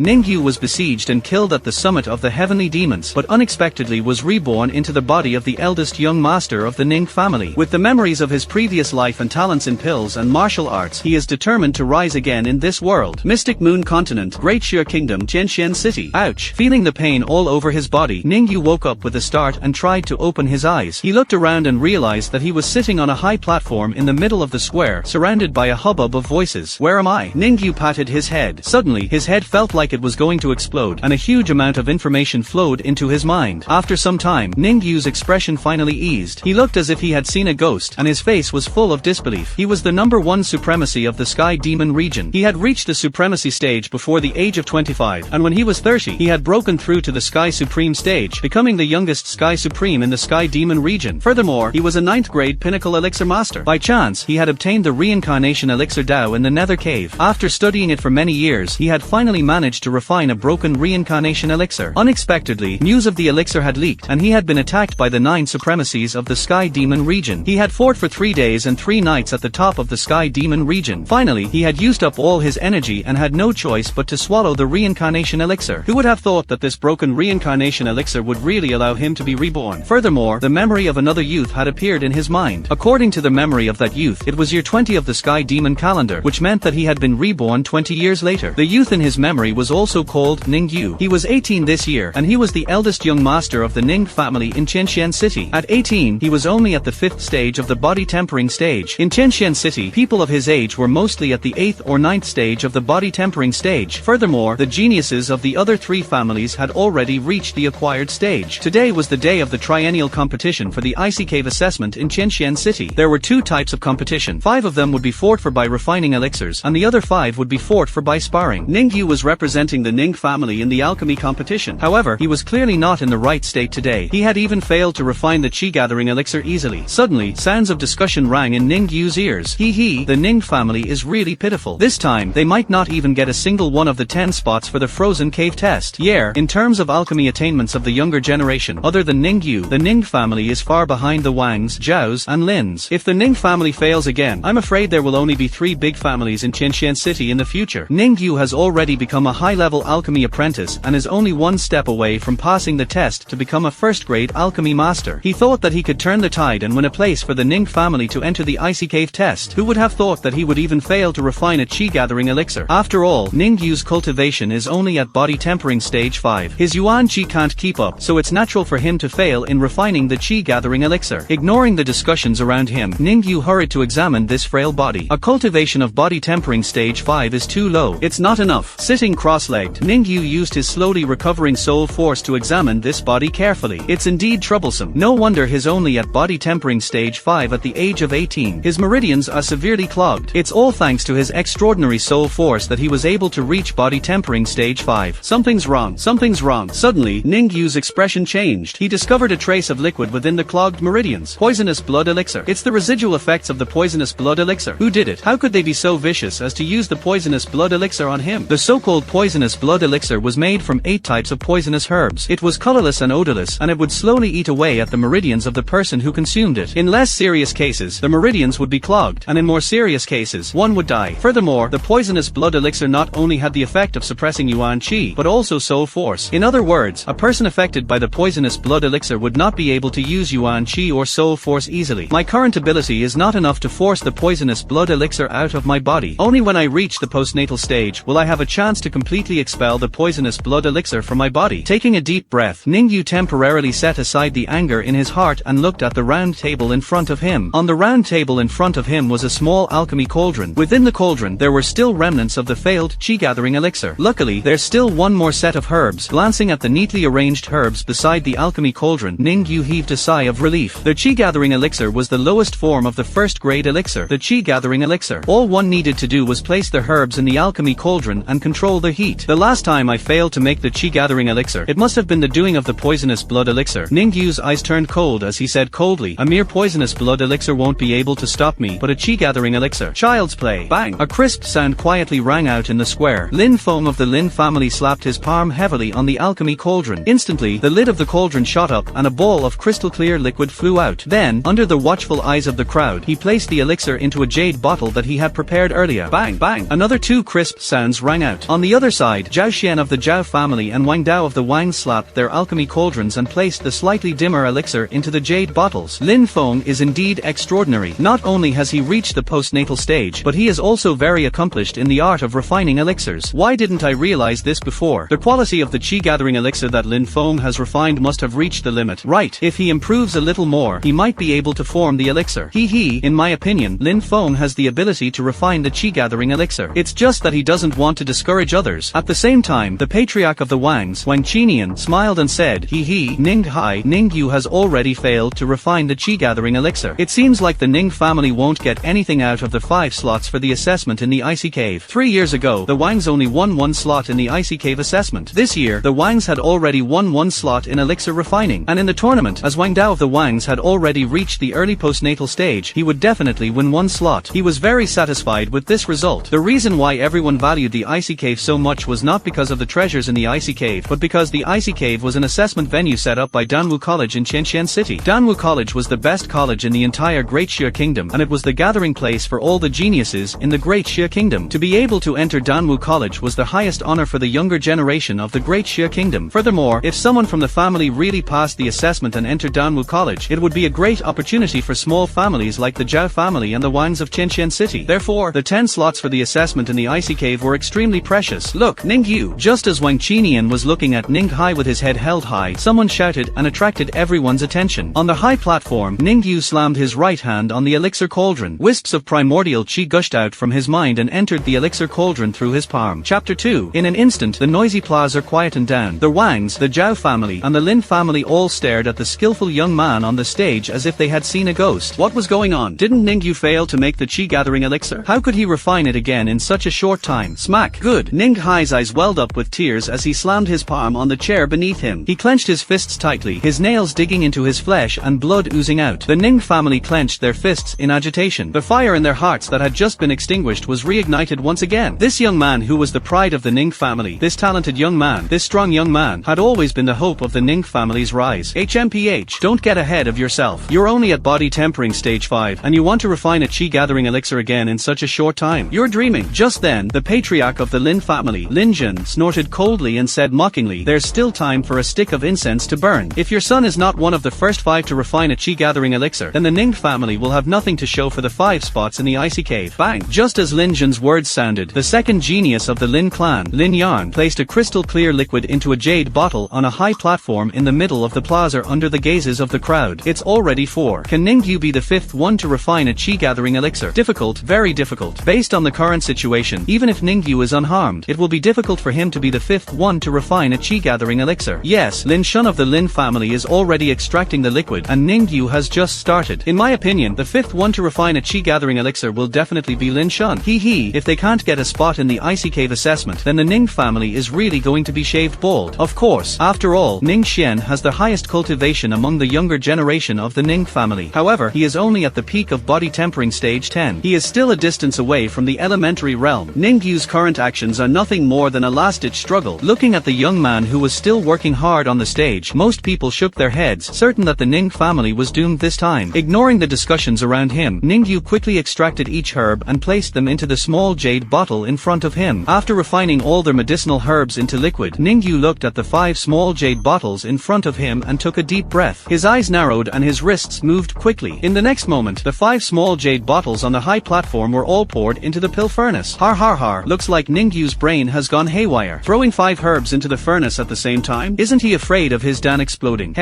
Ningyu was besieged and killed at the summit of the heavenly demons, but unexpectedly was reborn into the body of the eldest young master of the Ning family. With the memories of his previous life and talents in pills and martial arts, he is determined to rise again in this world. Mystic Moon Continent, Great Xue Kingdom, Jianxian City. Ouch! Feeling the pain all over his body, Ningyu woke up with a start and tried to open his eyes. He looked around and realized that he was sitting on a high platform in the middle of the square, surrounded by a hubbub of voices. Where am I? Ningyu patted his head. Suddenly, his head felt like it was going to explode, and a huge amount of information flowed into his mind. After some time, Ningyu's expression finally eased. He looked as if he had seen a ghost, and his face was full of disbelief. He was the #1 supremacy of the Sky Demon region. He had reached the supremacy stage before the age of 25, and when he was 30, he had broken through to the Sky Supreme stage, becoming the youngest Sky Supreme in the Sky Demon region. Furthermore, he was a 9th grade Pinnacle Elixir Master. By chance, he had obtained the Reincarnation Elixir Dao in the Nether Cave. After studying it for many years, he had finally managed to refine a broken reincarnation elixir. Unexpectedly, news of the elixir had leaked, and he had been attacked by the 9 supremacies of the Sky Demon region. He had fought for 3 days and 3 nights at the top of the Sky Demon region. Finally, he had used up all his energy and had no choice but to swallow the reincarnation elixir. Who would have thought that this broken reincarnation elixir would really allow him to be reborn? Furthermore, the memory of another youth had appeared in his mind. According to the memory of that youth, it was year 20 of the Sky Demon calendar, which meant that he had been reborn 20 years later. The youth in his memory was also called Ningyu. He was 18 this year, and he was the eldest young master of the Ning family in Qianxian City. At 18, he was only at the 5th stage of the body tempering stage. In Qianxian City, people of his age were mostly at the 8th or 9th stage of the body tempering stage. Furthermore, the geniuses of the other 3 families had already reached the acquired stage. Today was the day of the triennial competition for the Icy Cave assessment in Qianxian City. There were 2 types of competition. 5 of them would be fought for by refining elixirs, and the other 5 would be fought for by sparring. Ningyu was representing the Ning family in the alchemy competition. However, he was clearly not in the right state today. He had even failed to refine the chi gathering elixir easily. Suddenly, sounds of discussion rang in Ningyu's ears. The Ning family is really pitiful. This time, they might not even get a single one of the 10 spots for the frozen cave test. In terms of alchemy attainments of the younger generation, other than Ningyu, the Ning family is far behind the Wangs, Zhaos, and Lins. If the Ning family fails again, I'm afraid there will only be 3 big families in Qianxian City in the future. Ningyu has already become a high-level alchemy apprentice and is only 1 step away from passing the test to become a first-grade alchemy master. He thought that he could turn the tide and win a place for the Ning family to enter the Icy Cave test. Who would have thought that he would even fail to refine a chi-gathering elixir? After all, Ningyu's cultivation is only at body tempering stage 5. His yuan chi can't keep up, so it's natural for him to fail in refining the chi-gathering elixir. Ignoring the discussions around him, Ningyu hurried to examine this frail body. A cultivation of body tempering stage 5 is too low. It's not enough. Sitting cross-legged, Ningyu used his slowly recovering soul force to examine this body carefully. It's indeed troublesome. No wonder he's only at body tempering stage 5 at the age of 18. His meridians are severely clogged. It's all thanks to his extraordinary soul force that he was able to reach body tempering stage 5. Something's wrong. Something's wrong. Suddenly, Ningyu's expression changed. He discovered a trace of liquid within the clogged meridians. Poisonous blood elixir. It's the residual effects of the poisonous blood elixir. Who did it? How could they be so vicious as to use the poisonous blood elixir on him? The so-called poisonous blood elixir was made from 8 types of poisonous herbs. It was colorless and odorless, and it would slowly eat away at the meridians of the person who consumed it. In less serious cases, the meridians would be clogged, and in more serious cases, one would die. Furthermore, the poisonous blood elixir not only had the effect of suppressing yuan qi, but also soul force. In other words, a person affected by the poisonous blood elixir would not be able to use yuan qi or soul force easily. My current ability is not enough to force the poisonous blood elixir out of my body. Only when I reach the postnatal stage will I have a chance to completely expel the poisonous blood elixir from my body. Taking a deep breath, Ningyu temporarily set aside the anger in his heart and looked at the round table in front of him. On the round table in front of him was a small alchemy cauldron. Within the cauldron, there were still remnants of the failed chi-gathering elixir. Luckily, there's still one more set of herbs. Glancing at the neatly arranged herbs beside the alchemy cauldron, Ningyu heaved a sigh of relief. The chi-gathering elixir was the lowest form of the first-grade elixir, the chi-gathering elixir. All one needed to do was place the herbs in the alchemy cauldron and control the heat. The last time I failed to make the chi-gathering elixir, it must have been the doing of the poisonous blood elixir. Ningyu's eyes turned cold as he said coldly, a mere poisonous blood elixir won't be able to stop me, but a chi-gathering elixir. Child's play. Bang! A crisp sound quietly rang out in the square. Lin Feng of the Lin family slapped his palm heavily on the alchemy cauldron. Instantly, the lid of the cauldron shot up and a ball of crystal clear liquid flew out. Then, under the watchful eyes of the crowd, he placed the elixir into a jade bottle that he had prepared earlier. Bang! Bang! Another 2 crisp sounds rang out. On the other other side, Zhao Xian of the Zhao family and Wang Dao of the Wang slapped their alchemy cauldrons and placed the slightly dimmer elixir into the jade bottles. Lin Feng is indeed extraordinary. Not only has he reached the postnatal stage, but he is also very accomplished in the art of refining elixirs. Why didn't I realize this before? The quality of the chi gathering elixir that Lin Feng has refined must have reached the limit. Right, if he improves a little more, he might be able to form the elixir. In my opinion, Lin Feng has the ability to refine the chi gathering elixir. It's just that he doesn't want to discourage others. At the same time, the patriarch of the Wangs, Wang Qinian, smiled and said, Ningyu has already failed to refine the chi gathering elixir. It seems like the Ning family won't get anything out of the 5 slots for the assessment in the icy cave. 3 years ago, the Wangs only won 1 slot in the icy cave assessment. This year, the Wangs had already won 1 slot in elixir refining. And in the tournament, as Wang Dao of the Wangs had already reached the early postnatal stage, he would definitely win 1 slot. He was very satisfied with this result. The reason why everyone valued the icy cave so much was not because of the treasures in the icy cave, but because the icy cave was an assessment venue set up by Danwu College in Qianxian City. Danwu College was the best college in the entire Great Xie Kingdom, and it was the gathering place for all the geniuses in the Great Xie Kingdom. To be able to enter Danwu College was the highest honor for the younger generation of the Great Xie Kingdom. Furthermore, if someone from the family really passed the assessment and entered Danwu College, it would be a great opportunity for small families like the Zhao family and the Wangs of Qianxian City. Therefore, the 10 slots for the assessment in the icy cave were extremely precious. Look, Ningyu! Just as Wang Qinian was looking at Ninghai with his head held high, someone shouted and attracted everyone's attention. On the high platform, Ningyu slammed his right hand on the elixir cauldron. Wisps of primordial chi gushed out from his mind and entered the elixir cauldron through his palm. Chapter 2. In an instant, the noisy plaza quietened down. The Wangs, the Zhao family, and the Lin family all stared at the skillful young man on the stage as if they had seen a ghost. What was going on? Didn't Ningyu fail to make the chi gathering elixir? How could he refine it again in such a short time? Smack! Good! Ninghai's eyes welled up with tears as he slammed his palm on the chair beneath him. He clenched his fists tightly, his nails digging into his flesh and blood oozing out. The Ning family clenched their fists in agitation. The fire in their hearts that had just been extinguished was reignited once again. This young man who was the pride of the Ning family, this talented young man, this strong young man, had always been the hope of the Ning family's rise. HMPH, don't get ahead of yourself. You're only at body tempering stage 5, and you want to refine a chi gathering elixir again in such a short time. You're dreaming. Just then, the patriarch of the Lin family, Lin Jun, snorted coldly and said mockingly, there's still time for a stick of incense to burn. If your son is not one of the first 5 to refine a chi gathering elixir, then the Ning family will have nothing to show for the 5 spots in the icy cave. Bang! Just as Lin Jun's words sounded, the second genius of the Lin clan, Lin Yarn, placed a crystal clear liquid into a jade bottle on a high platform in the middle of the plaza under the gazes of the crowd. It's already 4. Can Ningyu be the 5th one to refine a chi gathering elixir? Difficult, very difficult. Based on the current situation, even if Ningyu is unharmed, it will be difficult for him to be the 5th one to refine a chi gathering elixir. Yes, Lin Shun of the Lin family is already extracting the liquid, and Ningyu has just started. In my opinion, the 5th one to refine a chi gathering elixir will definitely be Lin Shun. If they can't get a spot in the icy cave assessment, then the Ning family is really going to be shaved bald. Of course, after all, Ning Xian has the highest cultivation among the younger generation of the Ning family. However, he is only at the peak of body tempering stage 10. He is still a distance away from the elementary realm. Ningyu's current actions are nothing more than a last-ditch struggle. Looking at the young man who was still working hard on the stage, most people shook their heads, certain that the Ning family was doomed this time. Ignoring the discussions around him, Ningyu quickly extracted each herb and placed them into the small jade bottle in front of him. After refining all their medicinal herbs into liquid, Ningyu looked at the 5 small jade bottles in front of him and took a deep breath. His eyes narrowed and his wrists moved quickly. In the next moment, the 5 small jade bottles on the high platform were all poured into the pill furnace. Har. Looks like Ningyu's brain has gone haywire. Throwing 5 herbs into the furnace at the same time? Isn't he afraid of his Dan exploding?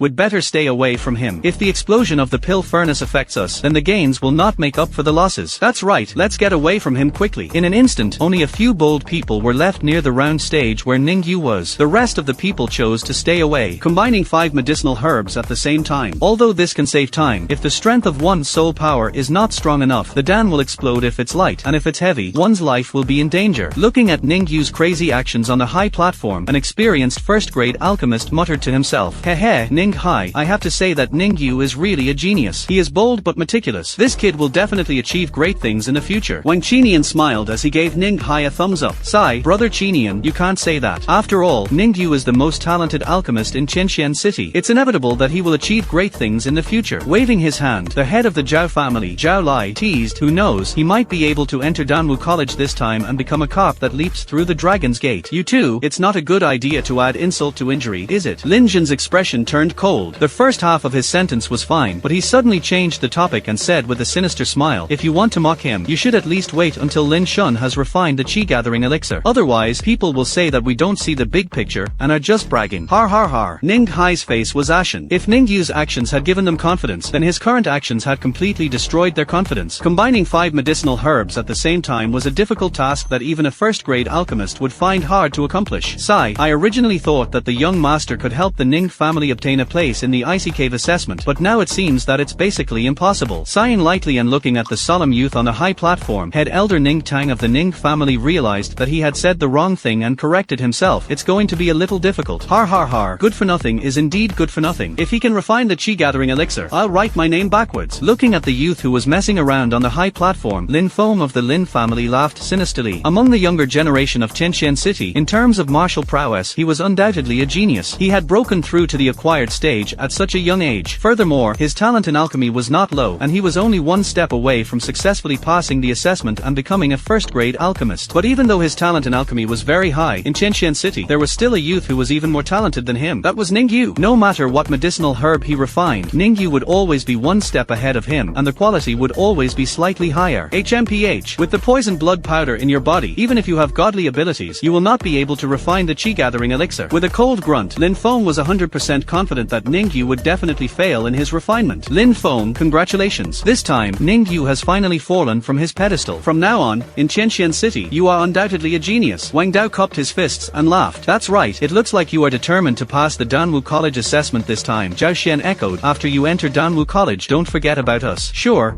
Would better stay away from him. If the explosion of the pill furnace affects us, then the gains will not make up for the losses. That's right, let's get away from him quickly. In an instant, only a few bold people were left near the round stage where Ningyu was. The rest of the people chose to stay away, combining 5 medicinal herbs at the same time. Although this can save time, if the strength of one's soul power is not strong enough, the Dan will explode if it's light, and if it's heavy, one's life will be in danger. Looking at Ningyu's crazy actions on the high platform, an experienced first-grade alchemist muttered to himself, Ninghai, I have to say that Ningyu is really a genius. He is bold but meticulous. This kid will definitely achieve great things in the future. Wang Qinian smiled as he gave Ninghai a thumbs up. Sigh, brother Qinian, you can't say that. After all, Ningyu is the most talented alchemist in Qianxian City. It's inevitable that he will achieve great things in the future. Waving his hand, the head of the Zhao family, Zhao Lai, teased, who knows, he might be able to enter Danwu College this time and become a cop that leaps leaped through the dragon's gate. You too, it's not a good idea to add insult to injury, is it? Lin Jun's expression turned cold. The first half of his sentence was fine, but he suddenly changed the topic and said with a sinister smile, if you want to mock him, you should at least wait until Lin Shun has refined the chi gathering elixir. Otherwise, people will say that we don't see the big picture and are just bragging. Har har har. Ning Hai's face was ashen. If Ning Yu's actions had given them confidence, then his current actions had completely destroyed their confidence. Combining 5 medicinal herbs at the same time was a difficult task that even a first-grade alchemist would find hard to accomplish. Sigh, I originally thought that the young master could help the Ning family obtain a place in the Icy Cave assessment, but now it seems that it's basically impossible. Sighing lightly and looking at the solemn youth on the high platform, head elder Ning Tang of the Ning family realized that he had said the wrong thing and corrected himself. It's going to be a little difficult. Har har har. Good for nothing is indeed good for nothing. If he can refine the chi gathering elixir, I'll write my name backwards. Looking at the youth who was messing around on the high platform, Lin Feng of the Lin family laughed sinisterly. Among the younger generation of Tianxian City, in terms of martial prowess, he was undoubtedly a genius. He had broken through to the acquired stage at such a young age. Furthermore, his talent in alchemy was not low, and he was only one step away from successfully passing the assessment and becoming a first-grade alchemist. But even though his talent in alchemy was very high, in Tianxian City, there was still a youth who was even more talented than him. That was Ning Yu. No matter what medicinal herb he refined, Ning Yu would always be one step ahead of him, and the quality would always be slightly higher. HMPH. With the poison blood powder in your body, even if you have godly abilities, you will not be able to refine the chi gathering elixir. With a cold grunt, Lin Feng was 100% confident that Ning Yu would definitely fail in his refinement. Lin Feng, congratulations. This time, Ning Yu has finally fallen from his pedestal. From now on, in Tianxian City, you are undoubtedly a genius. Wang Dao cupped his fists and laughed. That's right, it looks like you are determined to pass the Danwu College assessment this time. Zhao Xian echoed. After you enter Danwu College, don't forget about us. Sure.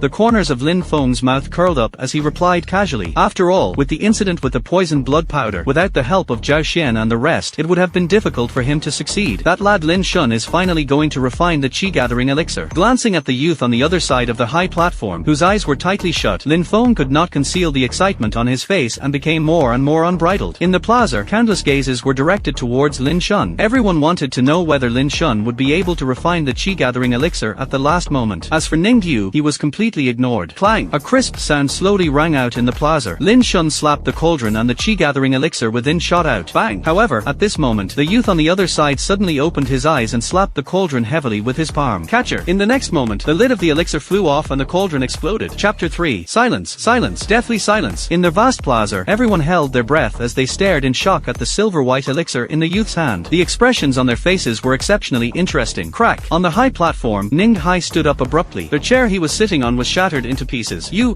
The corners of Lin Feng's mouth curled up as he replied casually. After all, with the incident with the poisoned blood powder, without the help of Zhao Xian and the rest, it would have been difficult for him to succeed. That lad Lin Shun is finally going to refine the chi gathering elixir. Glancing at the youth on the other side of the high platform, whose eyes were tightly shut, Lin Feng could not conceal the excitement on his face and became more and more unbridled. In the plaza, countless gazes were directed towards Lin Shun. Everyone wanted to know whether Lin Shun would be able to refine the chi gathering elixir at the last moment. As for Ning Yu, he was completely ignored. Clang! A crisp sound slowly rang out in the plaza. Lin Shun slapped the cauldron and the chi gathering elixir within shot out. Bang! However, at this moment, the youth on the other side suddenly opened his eyes and slapped the cauldron heavily with his palm. Catcher! In the next moment, the lid of the elixir flew off and the cauldron exploded. Chapter 3. Silence! Silence! Deathly silence! In the vast plaza, everyone held their breath as they stared in shock at the silver-white elixir in the youth's hand. The expressions on their faces were exceptionally interesting. Crack! On the high platform, Ning Hai stood up abruptly. The chair he was sitting on was shattered into pieces. You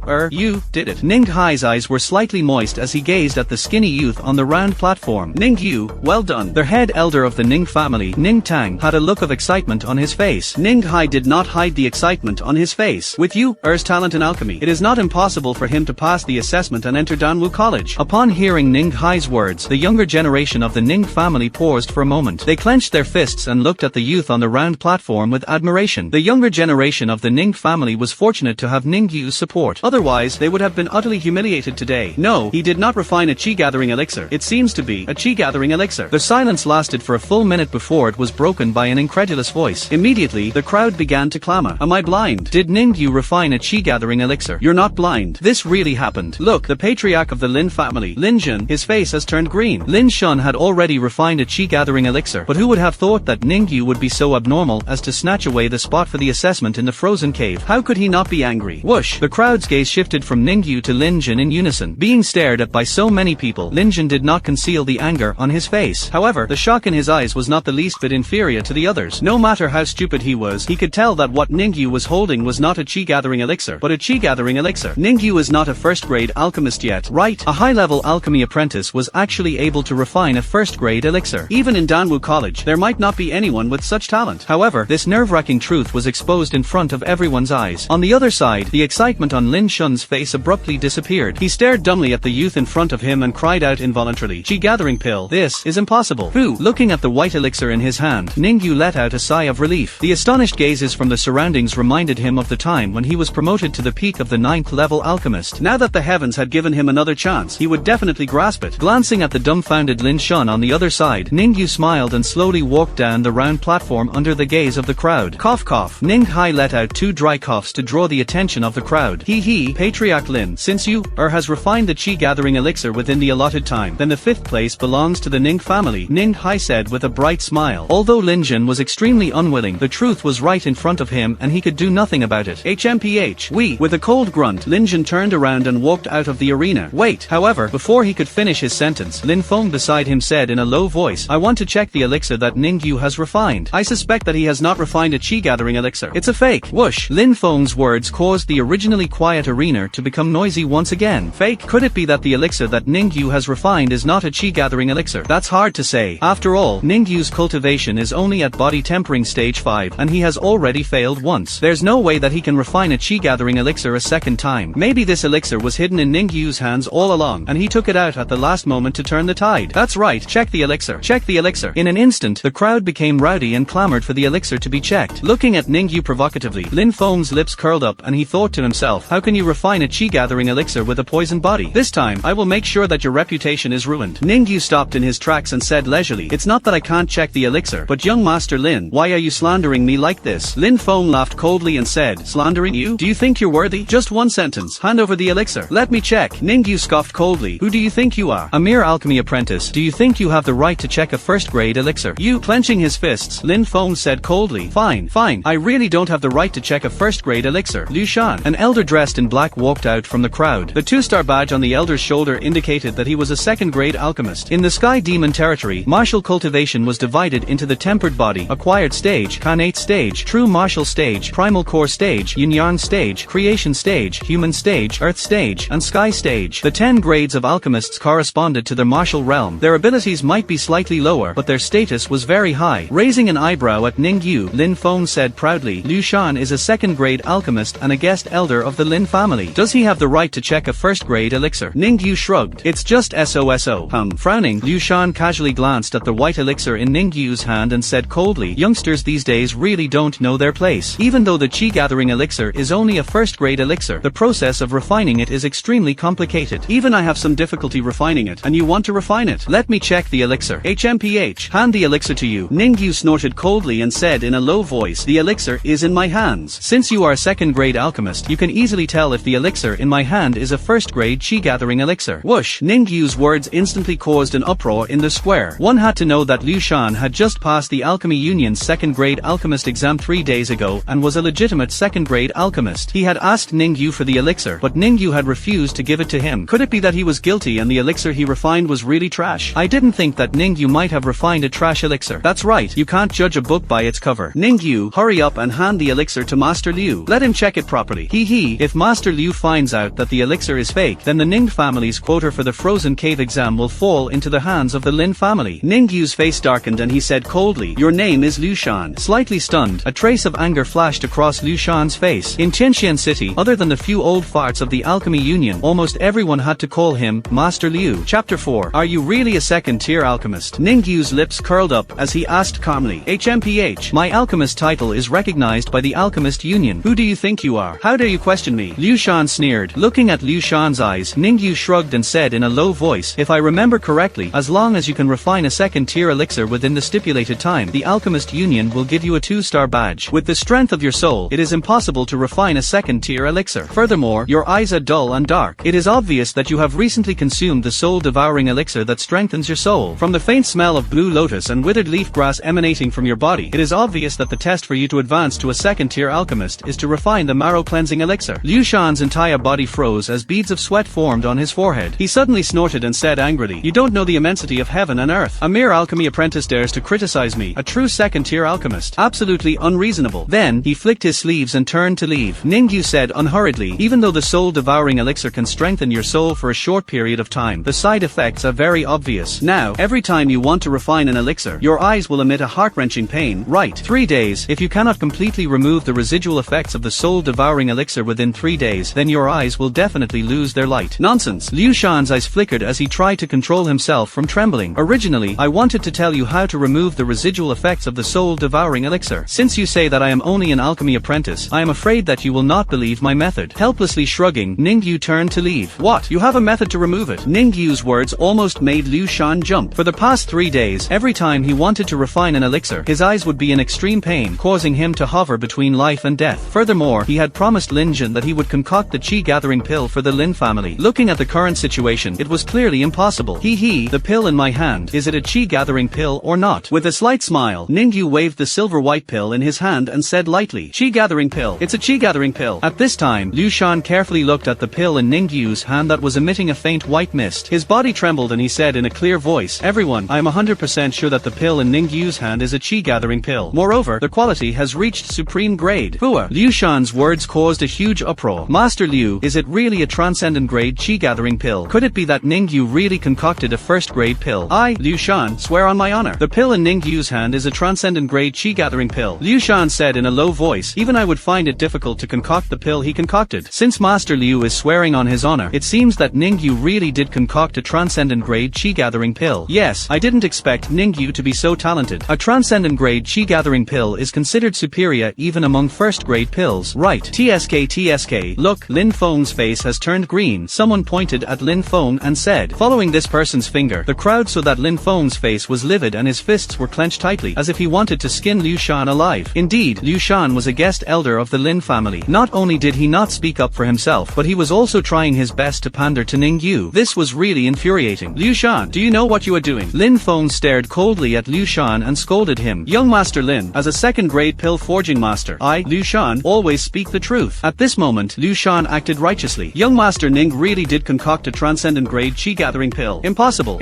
did it. Ning Hai's eyes were slightly moist as he gazed at the skinny youth on the round platform. Ning Yu, well done. The head elder of the Ning family, Ning Tang, had a look of excitement on his face. Ning Hai did not hide the excitement on his face. With Yu's talent in alchemy, it is not impossible for him to pass the assessment and enter Danwu College. Upon hearing Ning Hai's words, the younger generation of the Ning family paused for a moment. They clenched their fists and looked at the youth on the round platform with admiration. The younger generation of the Ning family was fortunate to have Ning Yu's support. Otherwise, they would have been utterly humiliated today. No, he did not refine a chi gathering elixir. It seems to be a chi gathering elixir. The silence lasted for a full minute before it was broken by an incredulous voice. Immediately, the crowd began to clamor. Am I blind? Did Ning Yu refine a chi gathering elixir? You're not blind. This really happened. Look, the patriarch of the Lin family, Lin Jun, his face has turned green. Lin Shun had already refined a chi gathering elixir, but who would have thought that Ning Yu would be so abnormal as to snatch away the spot for the assessment in the frozen cave? How could he not be angry? Whoosh! The crowd's gaze shifted from Ning Yu to Lin Jun in unison. Being stared at by so many people, Lin Jun did not conceal the anger on his face. However, the shock in his eyes was not the least bit inferior to the others. No matter how stupid he was, he could tell that what Ning Yu was holding was not a chi gathering elixir, but a chi gathering elixir. Ning Yu is not a first-grade alchemist yet, right? A high-level alchemy apprentice was actually able to refine a first-grade elixir. Even in Danwu College, there might not be anyone with such talent. However, this nerve-wracking truth was exposed in front of everyone's eyes. On the other side, the excitement on Lin Shun's face abruptly disappeared. He stared dumbly at the youth in front of him and cried out involuntarily, "Chi gathering pill. This is impossible." Who? Looking at the white elixir in his hand, Ning Yu let out a sigh of relief. The astonished gazes from the surroundings reminded him of the time when he was promoted to the peak of the 9th level alchemist. Now that the heavens had given him another chance, he would definitely grasp it. Glancing at the dumbfounded Lin Shun on the other side, Ning Yu smiled and slowly walked down the round platform under the gaze of the crowd. Cough cough. Ning Hai let out 2 dry coughs to draw the attention of the crowd. Patriarch Lin, since has refined the chi gathering elixir within the allotted time, then the 5th place belongs to the Ning family, Ning Hai said with a bright smile. Although Lin Jun was extremely unwilling, the truth was right in front of him and he could do nothing about it. HMPH. With a cold grunt, Lin Jun turned around and walked out of the arena. Wait. However, before he could finish his sentence, Lin Feng beside him said in a low voice, I want to check the elixir that Ning Yu has refined. I suspect that he has not refined a chi gathering elixir. It's a fake. Whoosh. Lin Feng's words caused the originally quiet arena to become noisy once again. Fake? Could it be that the elixir that Ning Yu has refined is not a chi gathering elixir? That's hard to say. After all, Ning Yu's cultivation is only at body tempering stage 5 and he has already failed once. There's no way that he can refine a chi gathering elixir a second time. Maybe this elixir was hidden in Ning Yu's hands all along and he took it out at the last moment to turn the tide. That's right, check the elixir. Check the elixir. In an instant, the crowd became rowdy and clamored for the elixir to be checked. Looking at Ning Yu provocatively, Lin Feng's lips curled up and he thought to himself, how can you refine a chi gathering elixir with a poisoned body? This time, I will make sure that your reputation is ruined. Ning Yu stopped in his tracks and said leisurely, it's not that I can't check the elixir, but young Master Lin, why are you slandering me like this? Lin Feng laughed coldly and said, slandering you? Do you think you're worthy? Just one sentence. Hand over the elixir. Let me check. Ning Yu scoffed coldly. Who do you think you are? A mere alchemy apprentice. Do you think you have the right to check a first-grade elixir? You, clenching his fists, Lin Feng said coldly. Fine. I really don't have the right to check a first-grade elixir. Liu Shan, an elder dressed in black, walked out from the crowd. The 2-star badge on the elder's shoulder indicated that he was a second-grade alchemist. In the Sky Demon territory, martial cultivation was divided into the tempered body, acquired stage, Khanate stage, true martial stage, primal core stage, yin-yang stage, creation stage, human stage, earth stage, and sky stage. The 10 grades of alchemists corresponded to their martial realm. Their abilities might be slightly lower, but their status was very high. Raising an eyebrow at Ning Yu, Lin Feng said proudly, Liu Shan is a second-grade alchemist and a guest elder of the Lin family. Does he have the right to check a first-grade elixir? Ning Yu shrugged. It's just SOSO. Frowning, Liu Shan casually glanced at the white elixir in Ning Yu's hand and said coldly, youngsters these days really don't know their place. Even though the chi-gathering elixir is only a first-grade elixir, the process of refining it is extremely complicated. Even I have some difficulty refining it, and you want to refine it? Let me check the elixir. HMPH. Hand the elixir to you. Ning Yu snorted coldly and said in a low voice, the elixir is in my hands. Since you are a second-grade alchemist, you can easily tell if the elixir in my hand is a first-grade chi-gathering elixir. Whoosh. Ning Yu's words instantly caused an uproar in the square. One had to know that Liu Shan had just passed the Alchemy Union's second-grade alchemist exam 3 days ago and was a legitimate second-grade alchemist. He had asked Ning Yu for the elixir, but Ning Yu had refused to give it to him. Could it be that he was guilty and the elixir he refined was really trash? I didn't think that Ning Yu might have refined a trash elixir. That's right, you can't judge a book by its cover. Ning Yu, hurry up and hand the elixir to Master Liu. Let him check it properly. If Master Liu finds out that the elixir is fake, then the Ning family's quota for the Frozen Cave exam will fall into the hands of the Lin family. Ning Yu's face darkened and he said coldly, your name is Liu Shan. Slightly stunned, a trace of anger flashed across Liu Shan's face. In Tianxian City, other than the few old farts of the Alchemy Union, almost everyone had to call him Master Liu. Chapter 4. Are you really a second-tier alchemist? Ning Yu's lips curled up as he asked calmly. HMPH. My alchemist title is recognized by the Alchemist Union. Who do you think you are? How dare you question me? Liu Shan sneered. Looking at Liu Shan's eyes, Ning Yu shrugged and said in a low voice, if I remember correctly, as long as you can refine a second-tier elixir within the stipulated time, the Alchemist Union will give you a 2-star badge. With the strength of your soul, it is impossible to refine a second-tier elixir. Furthermore, your eyes are dull and dark. It is obvious that you have recently consumed the soul-devouring elixir that strengthens your soul. From the faint smell of blue lotus and withered leaf grass emanating from your body, it is obvious that the test for you to advance to a second-tier alchemist is to refine the marrow-cleansing elixir. Liu Shan's entire body froze as beads of sweat formed on his forehead. He suddenly snorted and said angrily, you don't know the immensity of heaven and earth. A mere alchemy apprentice dares to criticize me, a true second-tier alchemist. Absolutely unreasonable. Then, he flicked his sleeves and turned to leave. Ning Yu said unhurriedly, even though the soul-devouring elixir can strengthen your soul for a short period of time, the side effects are very obvious. Now, every time you want to refine an elixir, your eyes will emit a heart-wrenching pain. Right. 3 days. If you cannot completely remove the residual effects of the soul-devouring elixir within 3 days, then your eyes will definitely lose their light. Nonsense. Liu Shan's eyes flickered as he tried to control himself from trembling. Originally, I wanted to tell you how to remove the residual effects of the soul-devouring elixir. Since you say that I am only an alchemy apprentice, I am afraid that you will not believe my method. Helplessly shrugging, Ning Yu turned to leave. What? You have a method to remove it? Ning Yu's words almost made Liu Shan jump. For the past 3 days, every time he wanted to refine an elixir, his eyes would be in extreme pain, causing him to hover between life and death. Furthermore, he had promised Lin Jun that he would concoct the chi-gathering pill for the Lin family. Looking at the current current situation, it was clearly impossible. Hee, the pill in my hand, is it a chi-gathering pill or not? With a slight smile, Ningyu waved the silver-white pill in his hand and said lightly, "Chi-gathering pill. It's a chi-gathering pill." At this time, Liu Shan carefully looked at the pill in Ningyu's hand that was emitting a faint white mist. His body trembled and he said in a clear voice, "Everyone, I am 100% sure that the pill in Ningyu's hand is a chi-gathering pill. Moreover, the quality has reached supreme grade." Hua! Liu Shan's words caused a huge uproar. "Master Liu, is it really a transcendent grade chi-gathering pill? Could it be that Ningyu really concocted a first-grade pill?" "I, Liu Shan, swear on my honor. The pill in Ningyu's hand is a transcendent grade chi-gathering pill," Liu Shan said in a low voice. "Even I would find it difficult to concoct the pill he concocted." Since Master Liu is swearing on his honor, it seems that Ningyu really did concoct a transcendent grade chi-gathering pill. Yes, I didn't expect Ningyu to be so talented. A transcendent grade chi-gathering pill is considered superior even among first-grade pills. Right. TSK. Look, Lin Feng's face has turned green. Someone pointed at Lin Feng and said, following this person's finger, the crowd saw that Lin Feng's face was livid and his fists were clenched tightly, as if he wanted to skin Liu Shan alive. Indeed, Liu Shan was a guest elder of the Lin family. Not only did he not speak up for himself, but he was also trying his best to pander to Ningyu. This was really infuriating. "Liu Shan, do you know what you are doing?" Lin Feng stared coldly at Liu Shan and scolded him. "Young Master Lin, as a second-grade pill forging master, I, Liu Shan, always speak the truth." At this moment, Liu Shan acted righteously. "Young Master Ning really did concoct a transcendent grade chi-gathering pill. Impossible.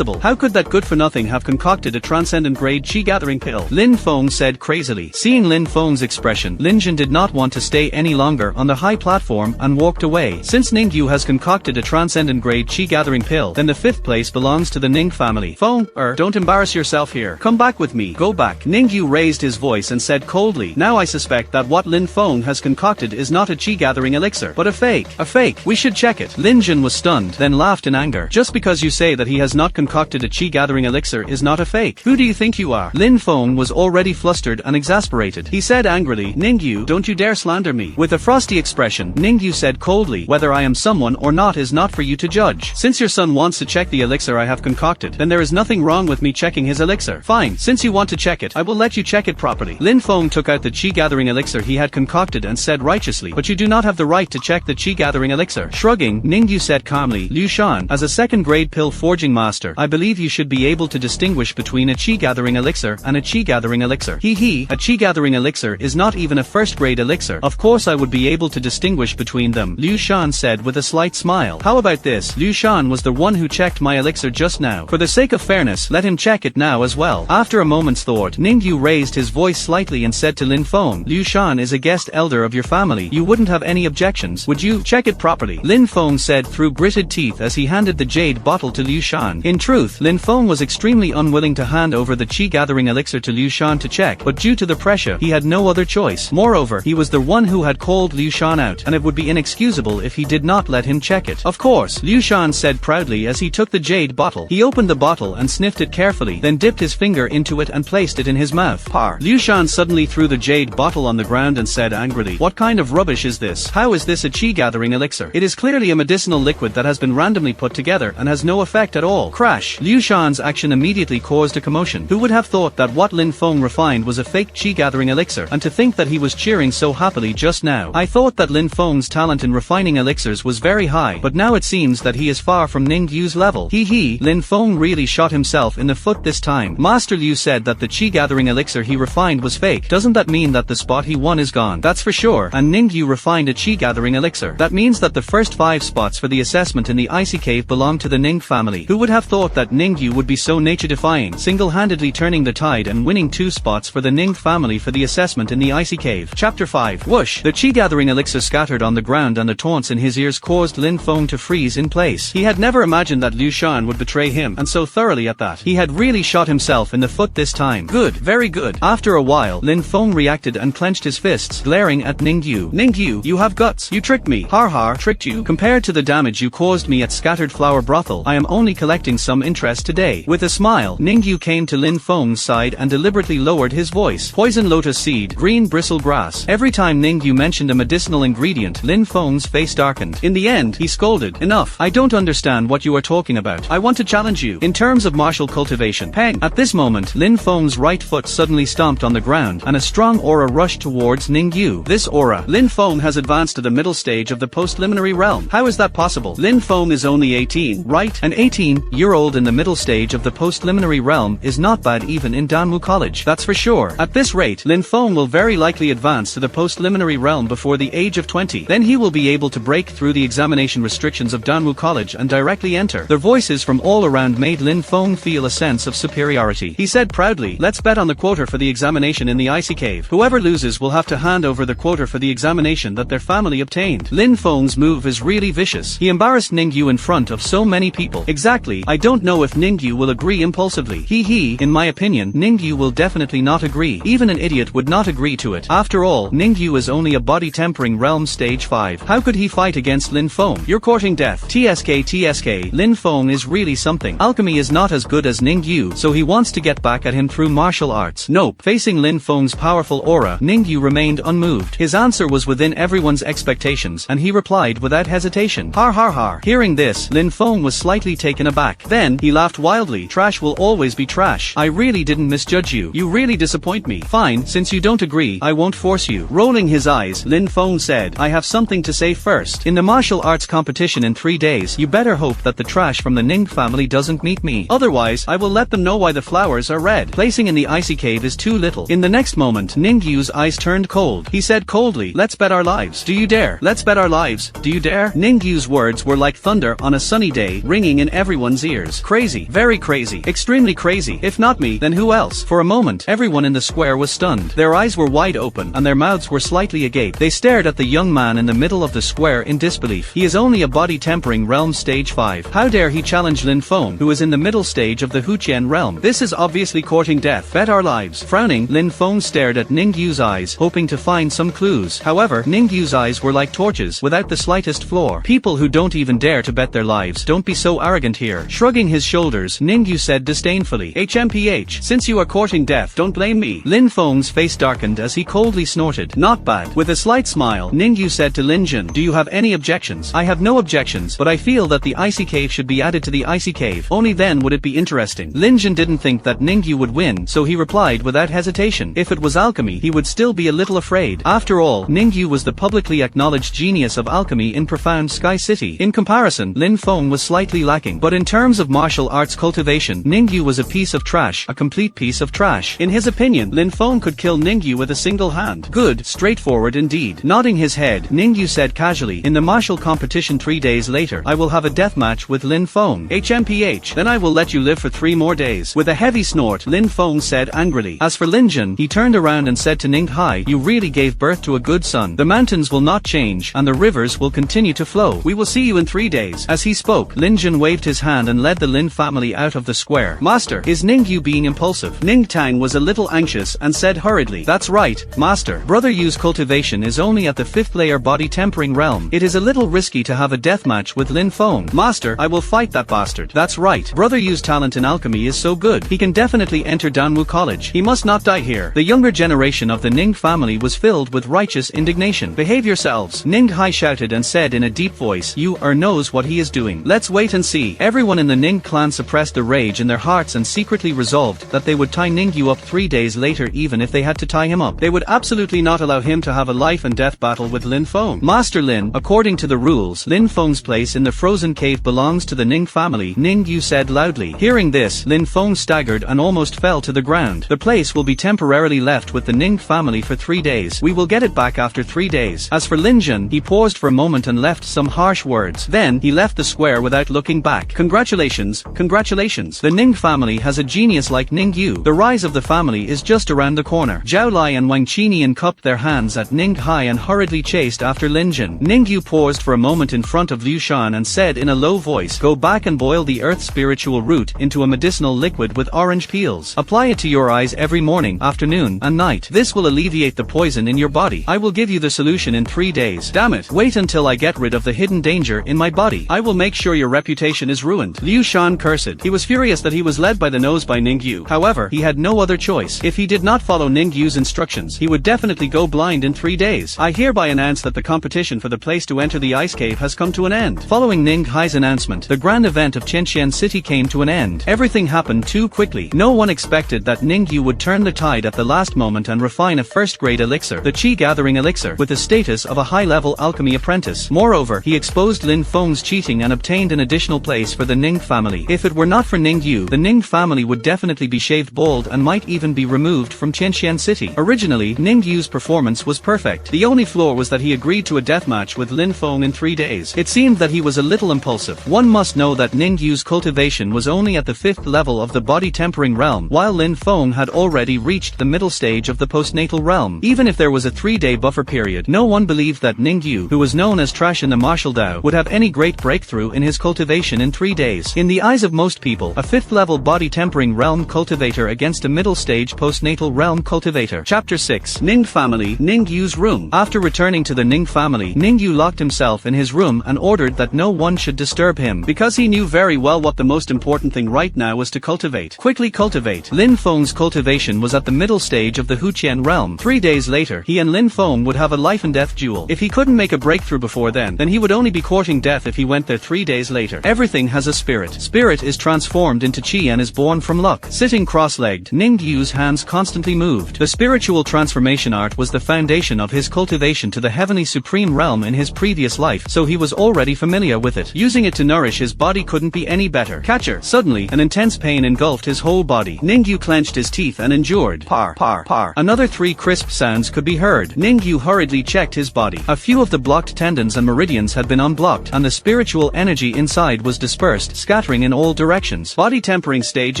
How could that good-for-nothing have concocted a transcendent grade chi-gathering pill?" Lin Feng said crazily. Seeing Lin Feng's expression, Lin Jin did not want to stay any longer on the high platform and walked away. Since Ningyu has concocted a transcendent grade chi-gathering pill, then the fifth place belongs to the Ning family. "Feng, don't embarrass yourself here. Come back with me. Go back." Ningyu raised his voice and said coldly, "Now I suspect that what Lin Feng has concocted is not a chi-gathering elixir, but a fake. A fake. We should check it." Lin Jin was stunned, then laughed in anger. "Just because you say that he has not concocted a chi-gathering elixir is not a fake. Who do you think you are?" Lin Feng was already flustered and exasperated. He said angrily, "Ningyu, don't you dare slander me." With a frosty expression, Ningyu said coldly, "Whether I am someone or not is not for you to judge. Since your son wants to check the elixir I have concocted, then there is nothing wrong with me checking his elixir. Fine, since you want to check it, I will let you check it properly." Lin Feng took out the chi-gathering elixir he had concocted and said righteously, "But you do not have the right to check the chi-gathering elixir." Shrugging, Ningyu said calmly, "Liu Shan, as a second-grade pill forging master, I believe you should be able to distinguish between a chi-gathering elixir and a chi-gathering elixir." Hee, a chi-gathering elixir is not even a first-grade elixir. Of course I would be able to distinguish between them, Liu Shan said with a slight smile. "How about this? Liu Shan was the one who checked my elixir just now. For the sake of fairness, let him check it now as well." After a moment's thought, Ningyu raised his voice slightly and said to Lin Feng, "Liu Shan is a guest elder of your family. You wouldn't have any objections, would you? Check it properly." Lin Feng said through gritted teeth as he handed the jade bottle to Liu Shan. In truth, Lin Feng was extremely unwilling to hand over the chi-gathering elixir to Liu Shan to check, but due to the pressure, he had no other choice. Moreover, he was the one who had called Liu Shan out, and it would be inexcusable if he did not let him check it. "Of course," Liu Shan said proudly as he took the jade bottle. He opened the bottle and sniffed it carefully, then dipped his finger into it and placed it in his mouth. Par. Liu Shan suddenly threw the jade bottle on the ground and said angrily, "What kind of rubbish is this? How is this a chi-gathering elixir? It is clearly a medicinal liquid that has been randomly put together and has no effect at all." Crash. Liu Shan's action immediately caused a commotion. Who would have thought that what Lin Feng refined was a fake chi-gathering elixir, and to think that he was cheering so happily just now. I thought that Lin Feng's talent in refining elixirs was very high, but now it seems that he is far from Ningyu's level. Hee, Lin Feng really shot himself in the foot this time. Master Liu said that the chi-gathering elixir he refined was fake. Doesn't that mean that the spot he won is gone? That's for sure. And Ningyu refined a chi-gathering elixir. That means that the first 5 spots for the assessment in the icy cave belong to the Ning family. Who would have thought that Ningyu would be so nature-defying, single-handedly turning the tide and winning 2 spots for the Ning family for the assessment in the icy cave. Chapter 5. Whoosh! The chi-gathering elixir scattered on the ground and the taunts in his ears caused Lin Feng to freeze in place. He had never imagined that Liu Shan would betray him, and so thoroughly at that. He had really shot himself in the foot this time. Good, very good. After a while, Lin Feng reacted and clenched his fists, glaring at Ningyu. "Ningyu, you have guts. You tricked me. Har, tricked you. Compared to the damage you caused me at Scattered Flower Brothel, I am only collecting some interest today." With a smile, Ningyu came to Lin Feng's side and deliberately lowered his voice. "Poison lotus seed, green bristle grass." Every time Ningyu mentioned a medicinal ingredient, Lin Feng's face darkened. In the end, he scolded, "Enough. I don't understand what you are talking about. I want to challenge you. In terms of martial cultivation." Peng! At this moment, Lin Feng's right foot suddenly stomped on the ground, and a strong aura rushed towards Ningyu. This aura, Lin Feng has advanced to the middle stage of the post-liminary realm. How is that possible? powerful. Lin Feng is only 18, right? An 18-year-old in the middle stage of the post-liminary realm is not bad even in Danmu College, that's for sure. At this rate, Lin Feng will very likely advance to the post-liminary realm before the age of 20. Then he will be able to break through the examination restrictions of Danmu College and directly enter. Their voices from all around made Lin Feng feel a sense of superiority. He said proudly, let's bet on the quota for the examination in the icy cave. Whoever loses will have to hand over the quota for the examination that their family obtained. Lin Feng's move is really vicious. He embarrassed Ningyu in front of so many people. Exactly, I don't know if Ningyu will agree impulsively. In my opinion, Ningyu will definitely not agree. Even an idiot would not agree to it. After all, Ningyu is only a body-tempering realm stage 5. How could he fight against Lin Feng? You're courting death. TSK, Lin Feng is really something. Alchemy is not as good as Ningyu, so he wants to get back at him through martial arts. Nope. Facing Lin Feng's powerful aura, Ningyu remained unmoved. His answer was within everyone's expectations, and he replied without hesitation. Har har har. Hearing this, Lin Feng was slightly taken aback. Then, he laughed wildly. Trash will always be trash. I really didn't misjudge you. You really disappoint me. Fine, since you don't agree, I won't force you. Rolling his eyes, Lin Feng said, I have something to say first. In the martial arts competition in 3 days, you better hope that the trash from the Ning family doesn't meet me. Otherwise, I will let them know why the flowers are red. Placing in the icy cave is too little. In the next moment, Ningyu's eyes turned cold. He said coldly, let's bet our lives. Do you dare? Let's bet our lives. Do you dare? Ningyu's words were like thunder on a sunny day, ringing in everyone's ears. Crazy. Very crazy. Extremely crazy. If not me, then who else? For a moment, everyone in the square was stunned. Their eyes were wide open, and their mouths were slightly agape. They stared at the young man in the middle of the square in disbelief. He is only a body-tempering realm stage 5. How dare he challenge Lin Feng, who is in the middle stage of the Huqian realm? This is obviously courting death. Bet our lives. Frowning, Lin Feng stared at Ningyu's eyes, hoping to find some clues. However, Ningyu's eyes were like torches, without the slightest flaw. People who don't even dare to bet their lives don't be so arrogant here. Shrugging his shoulders, Ningyu said disdainfully, HMPH, since you are courting death, don't blame me. Lin Feng's face darkened as he coldly snorted. Not bad. With a slight smile, Ningyu said to Lin Jun, do you have any objections? I have no objections, but I feel that the icy cave should be added to the icy cave. Only then would it be interesting. Lin Jun didn't think that Ningyu would win, so he replied without hesitation. If it was alchemy, he would still be a little afraid. After all, Ningyu was the publicly acknowledged genius of alchemy in profound Sky City. In comparison, Lin Feng was slightly lacking. But in terms of martial arts cultivation, Ningyu was a piece of trash, a complete piece of trash. In his opinion, Lin Feng could kill Ningyu with a single hand. Good, straightforward indeed. Nodding his head, Ningyu said casually, in the martial competition 3 days later, I will have a death match with Lin Feng. HMPH, then I will let you live for 3 more days. With a heavy snort, Lin Feng said angrily. As for Lin Jun, he turned around and said to Ning Hai, you really gave birth to a good son. The mountains will not change, and the rivers will continue to flow. We will see you in 3 days. As he spoke, Lin Jun waved his hand and led the Lin family out of the square. Master, is Ningyu being impulsive? Ning Tang was a little anxious and said hurriedly, that's right, Master. Brother Yu's cultivation is only at the 5th layer body tempering realm. It is a little risky to have a deathmatch with Lin Feng. Master, I will fight that bastard. That's right. Brother Yu's talent in alchemy is so good. He can definitely enter Danwu College. He must not die here. The younger generation of the Ning family was filled with righteous indignation. Behave yourselves. Ning Hai shouted and said in a deep voice, you knows what he is doing. Let's wait and see. Everyone in the Ning clan suppressed the rage in their hearts and secretly resolved that they would tie Ningyu up 3 days later even if they had to tie him up. They would absolutely not allow him to have a life and death battle with Lin Feng. Master Lin, according to the rules, Lin Feng's place in the frozen cave belongs to the Ning family, Ningyu said loudly. Hearing this, Lin Feng staggered and almost fell to the ground. The place will be temporarily left with the Ning family for 3 days. We will get it back after 3 days. As for Lin Jun, he paused for a moment and left some harsh words. Then, he left the square without looking back. Congratulations, congratulations. The Ning family has a genius like Ningyu. The rise of the family is just around the corner. Zhao Lai and Wang Qinian cupped their hands at Ning Hai and hurriedly chased after Lin Jun. Ningyu paused for a moment in front of Liu Shan and said in a low voice, go back and boil the earth spiritual root into a medicinal liquid with orange peels. Apply it to your eyes every morning, afternoon, and night. This will alleviate the poison in your body. I will give you the solution in 3 days. Damn it. Wait until I get rid of the hidden danger in my body. I will make sure your reputation is ruined. Liu Shan cursed. He was furious that he was led by the nose by Ningyu. However, he had no other choice. If he did not follow Ningyu's instructions, he would definitely go blind in 3 days. I hereby announce that the competition for the place to enter the ice cave has come to an end. Following Ning Hai's announcement, the grand event of Qianxian City came to an end. Everything happened too quickly. No one expected that Ningyu would turn the tide at the last moment and refine a first-grade elixir, the Qi Gathering elixir, with the status of a high-level alchemy apprentice. Moreover, he exposed exposed Lin Feng's cheating and obtained an additional place for the Ning family. If it were not for Ning Yu, the Ning family would definitely be shaved bald and might even be removed from Qianxian City. Originally, Ning Yu's performance was perfect. The only flaw was that he agreed to a deathmatch with Lin Feng in 3 days. It seemed that he was a little impulsive. One must know that Ning Yu's cultivation was only at the 5th level of the body tempering realm, while Lin Feng had already reached the middle stage of the postnatal realm. Even if there was a 3-day buffer period, no one believed that Ning Yu, who was known as trash in the martial Dao, would have any great breakthrough in his cultivation in 3 days. In the eyes of most people, a 5th level body tempering realm cultivator against a middle stage postnatal realm cultivator. Chapter 6. Ning Family, Ning Yu's room. After returning to the Ning family, Ning Yu locked himself in his room and ordered that no one should disturb him, because he knew very well what the most important thing right now was to cultivate. Quickly cultivate. Lin Feng's cultivation was at the middle stage of the Huqian realm. 3 days later, he and Lin Feng would have a life and death duel. If he couldn't make a breakthrough before then he would only be courting death if he went there 3 days later. Everything has a spirit. Spirit is transformed into chi and is born from luck. Sitting cross-legged, Ning Yu's hands constantly moved. The spiritual transformation art was the foundation of his cultivation to the heavenly supreme realm in his previous life, so he was already familiar with it. Using it to nourish his body couldn't be any better. Catcher. Suddenly, an intense pain engulfed his whole body. Ning Yu clenched his teeth and endured. Par, par, par. Another 3 crisp sounds could be heard. Ning Yu hurriedly checked his body. A few of the blocked tendons and meridians had been unblocked, and the spiritual energy inside was dispersed, scattering in all directions. Body tempering stage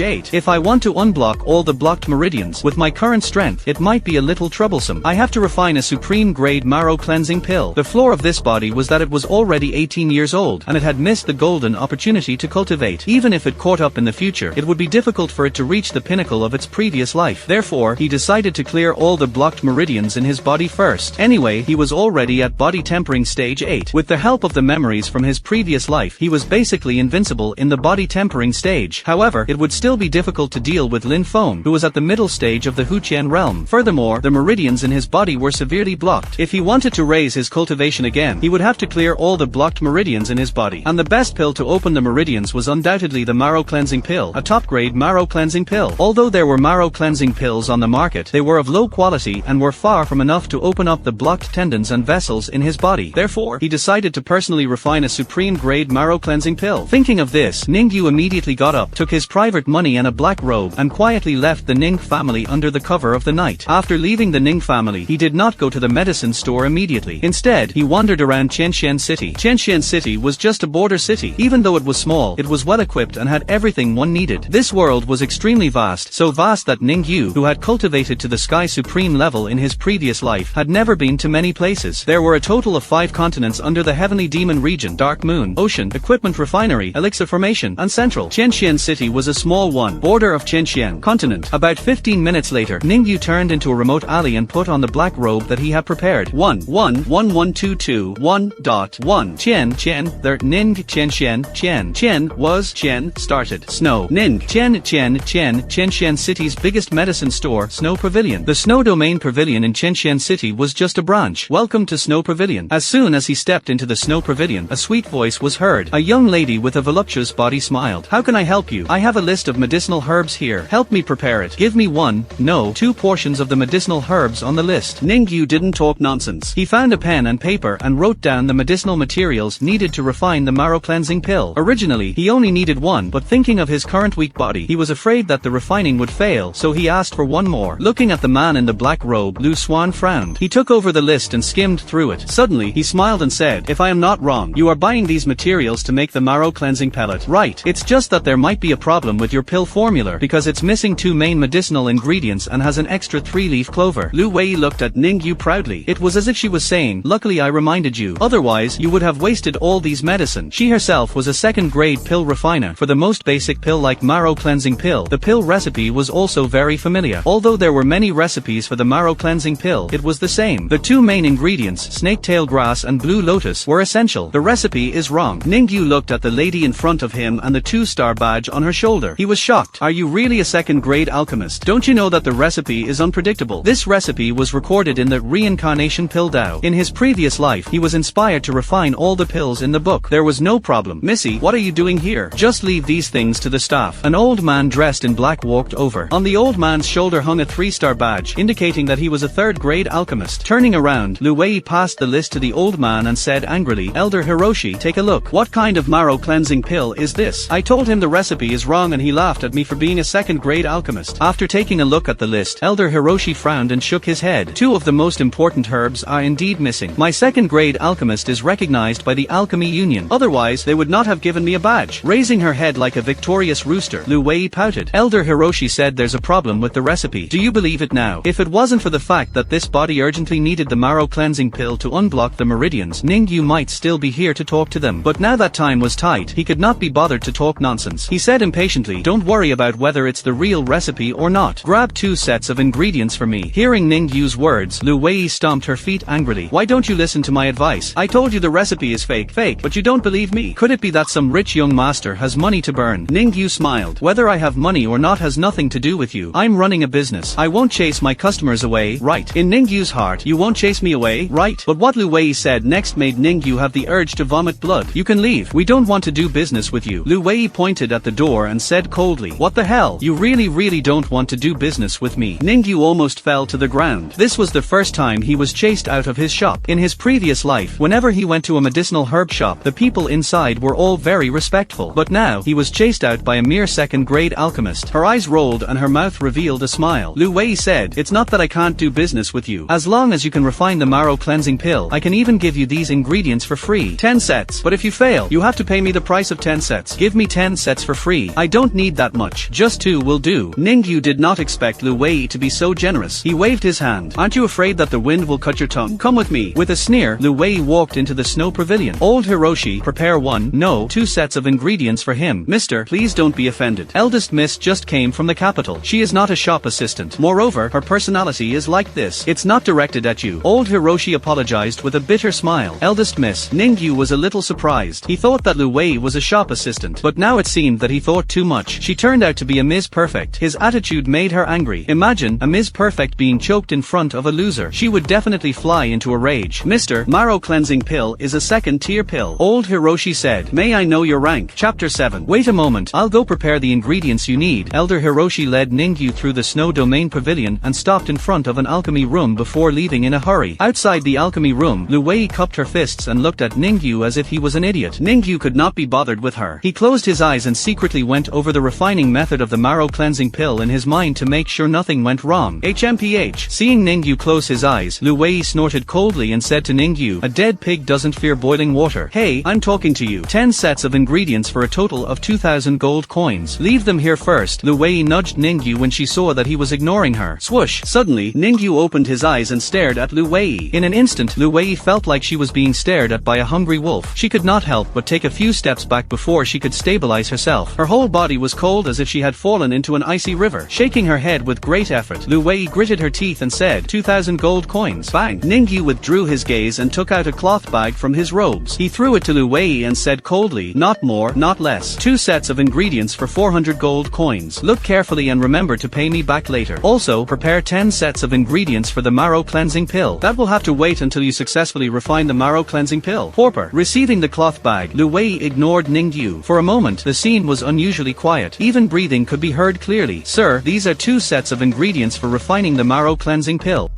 8. If I want to unblock all the blocked meridians with my current strength, it might be a little troublesome. I have to refine a supreme grade marrow cleansing pill. The flaw of this body was that it was already 18 years old, and it had missed the golden opportunity to cultivate. Even if it caught up in the future, it would be difficult for it to reach the pinnacle of its previous life. Therefore, he decided to clear all the blocked meridians in his body first. Anyway, he was already at body tempering stage 8. With the help of the memories from his previous life, he was basically invincible in the body tempering stage. However, it would still be difficult to deal with Lin Feng, who was at the middle stage of the Huqian realm. Furthermore, the meridians in his body were severely blocked. If he wanted to raise his cultivation again, he would have to clear all the blocked meridians in his body. And the best pill to open the meridians was undoubtedly the marrow cleansing pill, a top-grade marrow cleansing pill. Although there were marrow cleansing pills on the market, they were of low quality and were far from enough to open up the blocked tendons and vessels in his body. Therefore, he decided to personally refine a supreme grade marrow cleansing pill. Thinking of this, Ning Yu immediately got up, took his private money and a black robe, and quietly left the Ning family under the cover of the night. After leaving the Ning family, he did not go to the medicine store immediately. Instead, he wandered around Qianxian City. Qianxian City was just a border city. Even though it was small, it was well equipped and had everything one needed. This world was extremely vast, so vast that Ning Yu, who had cultivated to the Sky Supreme level in his previous life, had never been to many places. There were a total of 5 continents under the Heavenly Demon region: Dark Moon, Ocean, Equipment Refinery, Elixir Formation, and Central. Qianxian City was a small one, border of Qianxian Continent. About 15 minutes later, Ning Yu turned into a remote alley and put on the black robe that he had prepared. 1-1-1-1-2-2-1.1 Qian, there, Ning, Qianxian, Qian was, Qian, started. Snow, Ning, Qianxian City's biggest medicine store, Snow Pavilion. The Snow Domain Pavilion in Qianxian City was just a branch. Welcome to Snow Pavilion. As soon as he stepped into the Snow Pavilion, a sweet voice was heard. A young lady with a voluptuous body smiled. How can I help you? I have a list of medicinal herbs here. Help me prepare it. Give me 2 portions of the medicinal herbs on the list. Ning Yu didn't talk nonsense. He found a pen and paper and wrote down the medicinal materials needed to refine the marrow cleansing pill. Originally, he only needed 1, but thinking of his current weak body, he was afraid that the refining would fail, so he asked for 1 more. Looking at the man in the black robe, Lu Xuan frowned. He took over the list and skimmed through it. Suddenly, he smiled and said, "If I am not wrong, you are buying these materials to make the marrow cleansing pellet, right? It's just that there might be a problem with your pill formula because it's missing 2 main medicinal ingredients and has an extra 3-leaf clover." Lu Wei looked at Ning Yu proudly. It was as if she was saying, "Luckily I reminded you, otherwise you would have wasted all these medicine." She herself was a 2nd-grade pill refiner. For the most basic pill like marrow cleansing pill, the pill recipe was also very familiar. Although there were many recipes for the marrow cleansing pill, it was the same. The 2 main ingredients, snake-tail grass and blue lotus, were essential. The recipe is wrong. Ning Yu looked at the lady in front of him and the 2-star badge on her shoulder. He was shocked. Are you really a 2nd-grade alchemist? Don't you know that the recipe is unpredictable? This recipe was recorded in the Reincarnation Pill Dao. In his previous life, he was inspired to refine all the pills in the book. There was no problem. "Missy, what are you doing here? Just leave these things to the staff." An old man dressed in black walked over. On the old man's shoulder hung a 3-star badge, indicating that he was a 3rd-grade alchemist. Turning around, Lu Wei passed the list to the old man and said angrily, "Elder Elder Hiroshi, take a look. What kind of marrow cleansing pill is this? I told him the recipe is wrong and he laughed at me for being a second-grade alchemist. After taking a look at the list, Elder Hiroshi frowned and shook his head. Two of the most important herbs are indeed missing. My second-grade alchemist is recognized by the Alchemy Union. Otherwise, they would not have given me a badge. Raising her head like a victorious rooster, Lu Wei pouted. Elder Hiroshi said there's a problem with the recipe. Do you believe it now? If it wasn't for the fact that this body urgently needed the marrow cleansing pill to unblock the meridians, Ningyu might still be here to talk to them. But now that time was tight, he could not be bothered to talk nonsense. He said impatiently, don't worry about whether it's the real recipe or not. Grab 2 sets of ingredients for me. Hearing Ningyu's words, Lu Wei stomped her feet angrily. Why don't you listen to my advice? I told you the recipe is fake, but you don't believe me. Could it be that some rich young master has money to burn? Ningyu smiled. Whether I have money or not has nothing to do with you. I'm running a business. I won't chase my customers away, right? In Ningyu's heart, you won't chase me away, right? But what Lu Wei said next made Ningyu have the urge to vomit blood. You can leave. We don't want to do business with you. Lu Wei pointed at the door and said coldly, what the hell? You really don't want to do business with me. Ningyu almost fell to the ground. This was the first time he was chased out of his shop. In his previous life, whenever he went to a medicinal herb shop, the people inside were all very respectful. But now, he was chased out by a mere second-grade alchemist. Her eyes rolled and her mouth revealed a smile. Lu Wei said, it's not that I can't do business with you. As long as you can refine the marrow cleansing pill, I can even give you these ingredients for free. 10 sets. But if you fail, you have to pay me the price of 10 sets. Give me 10 sets for free. I don't need that much. Just 2 will do. Ningyu did not expect Lu Wei to be so generous. He waved his hand. Aren't you afraid that the wind will cut your tongue? Come with me. With a sneer, Lu Wei walked into the snow pavilion. Old Hiroshi, prepare 2 sets of ingredients for him. Mister, please don't be offended. Eldest Miss just came from the capital. She is not a shop assistant. Moreover, her personality is like this. It's not directed at you. Old Hiroshi apologized with a bitter smile. Eldest Miss, Ningyu was a little surprised. He thought that Lu Wei was a shop assistant, but now it seemed that he thought too much. She turned out to be a Ms. Perfect. His attitude made her angry. Imagine, a Ms. Perfect being choked in front of a loser. She would definitely fly into a rage. Mister, marrow cleansing pill is a second-tier pill. Old Hiroshi said, may I know your rank? Chapter 7. Wait a moment, I'll go prepare the ingredients you need. Elder Hiroshi led Ningyu through the snow domain pavilion and stopped in front of an alchemy room before leaving in a hurry. Outside the alchemy room, Lu Wei cupped her fists and looked at Ningyu as if he was an idiot. Ningyu could not be bothered with her. He closed his eyes and secretly went over the refining method of the marrow cleansing pill in his mind to make sure nothing went wrong. HMPH. Seeing Ningyu close his eyes, Lu Wei snorted coldly and said to Ningyu, a dead pig doesn't fear boiling water. Hey, I'm talking to you. 10 sets of ingredients for a total of 2,000 gold coins. Leave them here first. Lu Wei nudged Ningyu when she saw that he was ignoring her. Swoosh. Suddenly, Ningyu opened his eyes and stared at Lu Wei. In an instant, Lu Wei felt like she was being stared at by a hungry wolf. She could not help but take a few steps back before she could stabilize herself. Her whole body was cold as if she had fallen into an icy river. Shaking her head with great effort, Lu Wei gritted her teeth and said, 2,000 gold coins. Bang. Ningyu withdrew his gaze and took out a cloth bag from his robes. He threw it to Lu Wei and said coldly, not more, not less. 2 sets of ingredients for 400 gold coins. Look carefully and remember to pay me back later. Also, prepare 10 sets of ingredients for the marrow cleansing pill. That will have to wait until you successfully refine the marrow cleansing pill. Pauper. Receiving the cloth bag, Lu Wei ignored Ningyu. For a moment, the scene was unusually quiet. Even breathing could be heard clearly. Sir, these are 2 sets of ingredients for refining the marrow cleansing pill.